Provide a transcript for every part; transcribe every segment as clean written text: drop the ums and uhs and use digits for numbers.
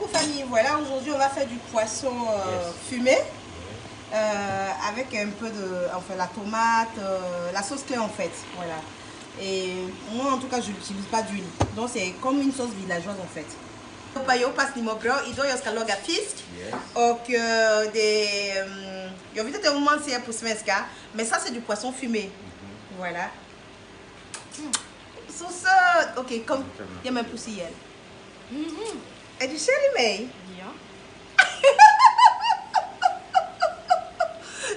coucou famille, voilà aujourd'hui on va faire du poisson fumé avec un peu de, enfin la tomate, la sauce claire en fait, voilà. Et moi en tout cas je n'utilise pas d'huile, donc c'est comme une sauce villageoise en fait. Eu passo no meu e dou os logo a fisk, ou que eu vi até moment c'est pour se faire, mais ça c'est du poisson fumé, voilà. Sauce, ok, comme il y a même poussé elle. É de Xerimei.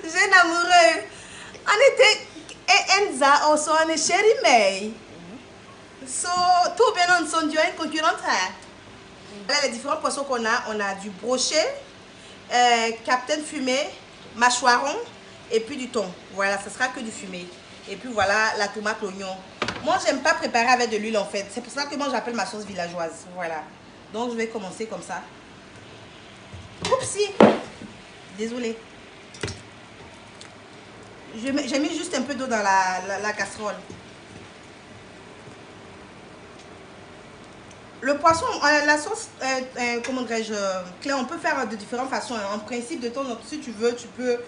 J'ai amoureux. On était Enza aussi on est Xerimei. So tout bien on sont un concurrent. Voilà les différents poissons qu'on a. On a du brochet, capitaine fumé, mâchoiron et puis du thon. Voilà, ce sera que du fumé. Et puis voilà la tomate, l'oignon. Moi j'aime pas préparer avec de l'huile en fait. C'est pour ça que moi j'appelle ma sauce villageoise. Voilà. Donc je vais commencer comme ça. Oupsie. Désolée. J'ai mis juste un peu d'eau dans la casserole. Le poisson, la sauce, comment dirais-je, Claire, on peut faire de différentes façons. En principe, de temps en temps, si tu veux, tu peux,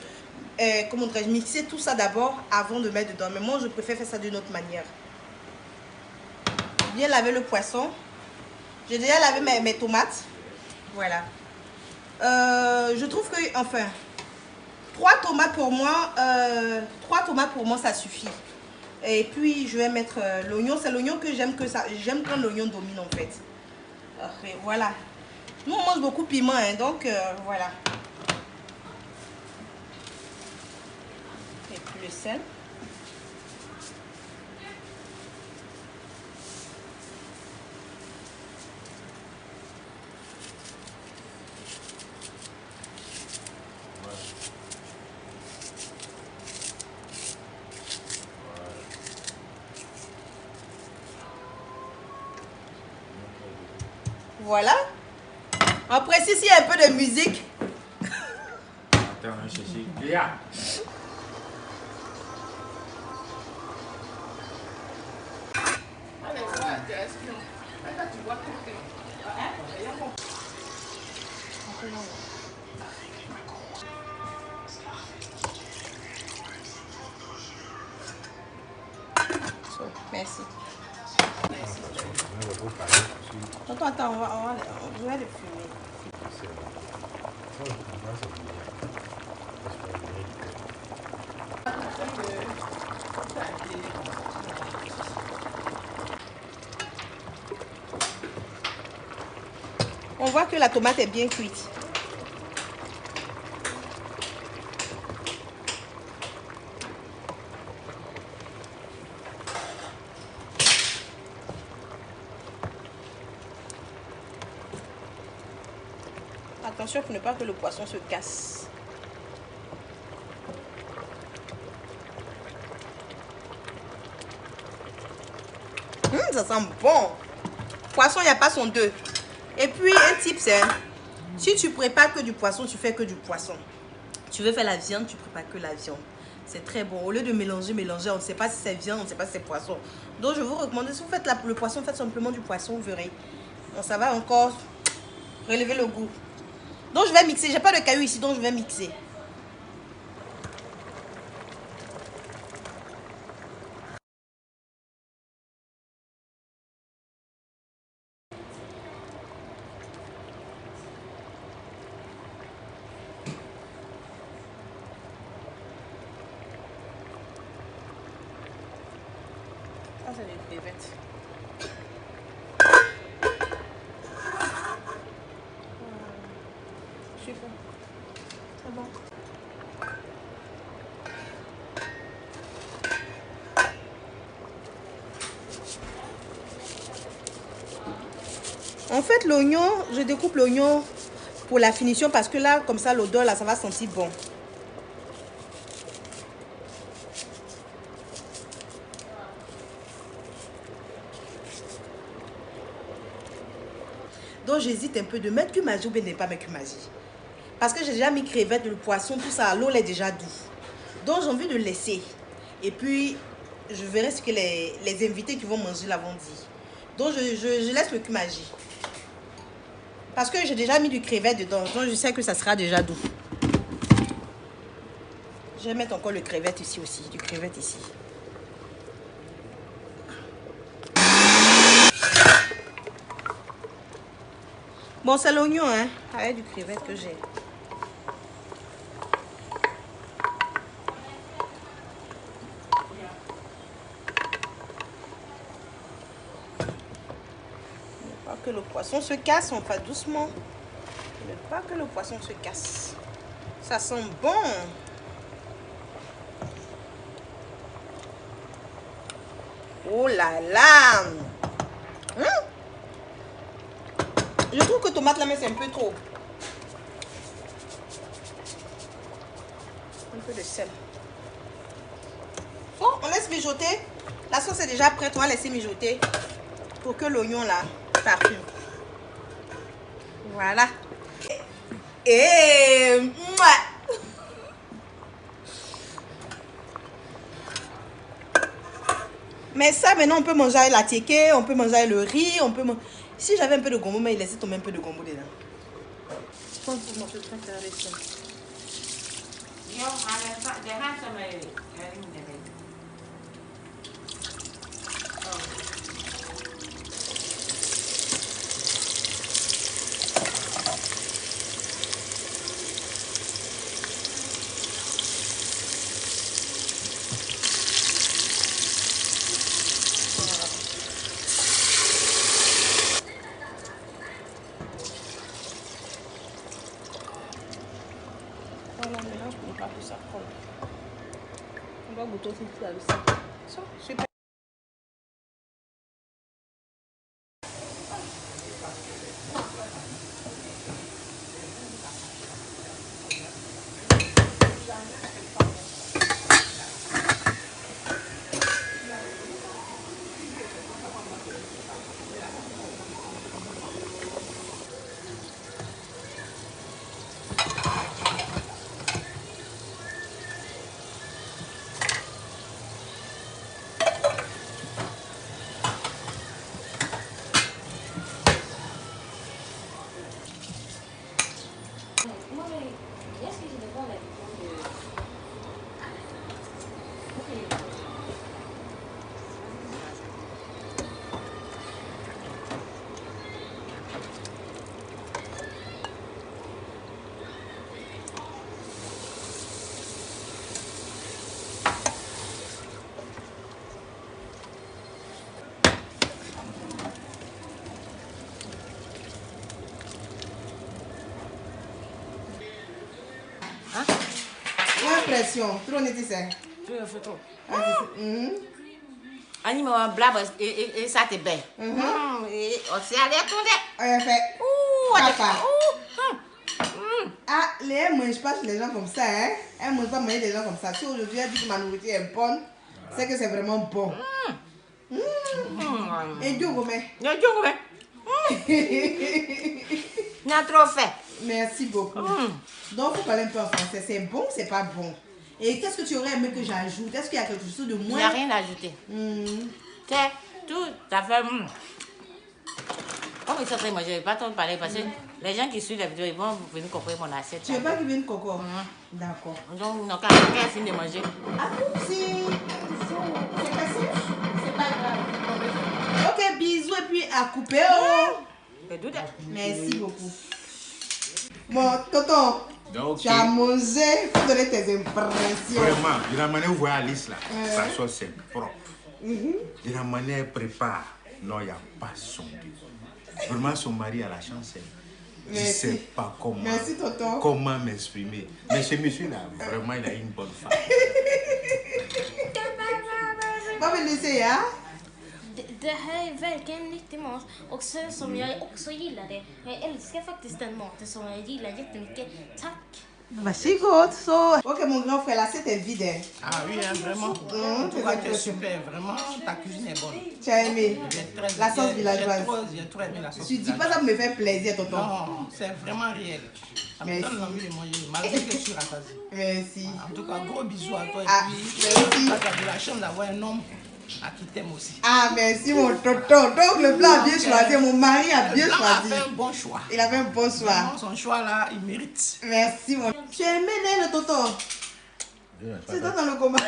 comment dirais-je, mixer tout ça d'abord avant de mettre dedans. Mais moi, je préfère faire ça d'une autre manière. Bien laver le poisson. J'ai déjà lavé mes tomates. Voilà. Je trouve que, enfin, 3 tomates pour moi, ça suffit. Et puis je vais mettre l'oignon. C'est l'oignon que j'aime quand l'oignon domine en fait. Après, voilà. Nous on mange beaucoup piment, hein, donc voilà. Et puis le sel. Voilà. Après, si il y a un peu de musique. Attends, je suis Léa. Merci. Attends, on va le fumer. On voit que la tomate est bien cuite. Attention pour ne pas que le poisson se casse. Ça sent bon. Poisson, il n'y a pas son deux. Et puis, un tip, c'est si tu prépares que du poisson, tu fais que du poisson. Tu veux faire la viande, tu prépares que la viande. C'est très bon. Au lieu de mélanger, on ne sait pas si c'est viande, on ne sait pas si c'est poisson. Donc, je vous recommande, si vous faites le poisson, faites simplement du poisson, vous verrez. Donc, ça va encore relever le goût. Donc, je vais mixer. J'ai pas de cailloux ici, donc je vais mixer. Ça, c'est des crevettes. Super. Très bon. En fait, l'oignon, je découpe l'oignon pour la finition parce que là, comme ça, l'odeur, là, ça va sentir bon. Donc, j'hésite un peu de mettre cumagie ou bien de ne pas mettre cumagie. Parce que j'ai déjà mis crevettes, le poisson, tout ça, l'eau est déjà doux. Donc, j'ai envie de laisser. Et puis, je verrai ce que les invités qui vont manger là vont dire. Donc, je laisse le cumagie. Parce que j'ai déjà mis du crevette dedans. Donc je sais que ça sera déjà doux. Je vais mettre encore le crevette ici aussi. Du crevette ici. Bon, c'est l'oignon, hein, avec du crevette que j'ai. Ne pas que le poisson se casse, on fait doucement. Ne pas que le poisson se casse. Ça sent bon. Oh là là. Je trouve que tomate là, mais c'est un peu trop. Un peu de sel. Bon, on laisse mijoter. La sauce est déjà prête. On va laisser mijoter pour que l'oignon là parfume. Voilà. Et mais ça, maintenant, on peut manger avec la tiéké, on peut manger avec le riz, on peut manger... Si j'avais un peu de gombo, mais il laissait tomber un peu de gombo dedans. Je pense que je préfère ça. Voilà, maintenant, je ne pas que ça colle. On va goûter aussi tout avec ça. Ça, super. Pression, trop nécessaire. Tu le fais trop. Animal blab et ça te bête. On s'est allé tourner. On fait. Papa. Ah, elle ne mange pas les gens comme ça, hein. Elle ne mange pas manger des gens comme ça. Si aujourd'hui elle dit que ma nourriture est bonne, c'est que c'est vraiment bon. Et Dieu vous met. Il a trop fait. Merci beaucoup. Donc, il faut parler un peu en français. C'est bon, c'est pas bon. Et qu'est-ce que tu aurais aimé que j'ajoute? Est-ce qu'il y a quelque chose de moins? Il n'y a rien à ajouter. C'est tout à fait. Comme ils sont en train de manger, je ne vais pas trop parler parce que les gens qui suivent la vidéo, ils vont venir comprendre mon assiette. Tu veux pas qu'ils viennent coco? D'accord. Donc, on a fini de manger. Ah, c'est cassé? C'est pas grave. Ok, bisous et puis à couper. Merci beaucoup. Bon, Tonton, tu as mangé pour donner tes impressions. Vraiment, de la manière où vous voyez Alice là, sa sauce c'est propre. De la manière elle prépare, non, il n'y a pas son goût. Vraiment, son mari a la chance. Je ne sais pas comment m'exprimer. Mais ce monsieur-là, vraiment, il a une bonne femme. Vad vill du säga? Det här är verkligen nyttig mat också som jag också gillar det. Jag älskar faktiskt den maten som jag gillar jättemycket. Tack! Varsågod. Ok, mon grand frère, l'assiette est vide. Ah oui, hein, vraiment. Tu es super, vraiment. Ta cuisine est bonne. Tu as aimé la sauce villageoise? J'ai trop aimé la sauce. Tu dis pas ça pour me faire plaisir, tonton. Non, c'est vraiment réel. Ça me donne envie de manger, malgré que je suis rassasié. Merci. En tout cas, gros bisous à toi. Ah, et puis, merci. tu as de la chance d'avoir un homme à qui t'aime aussi. Ah, merci mon tonton. Donc le plat a bien choisi, mon mari a bien Il a choisi. fait un bon choix. Il a fait un bon choix. Vraiment, son choix là, il mérite. Merci mon. Tu as aimé le tonton? C'est dans le combat.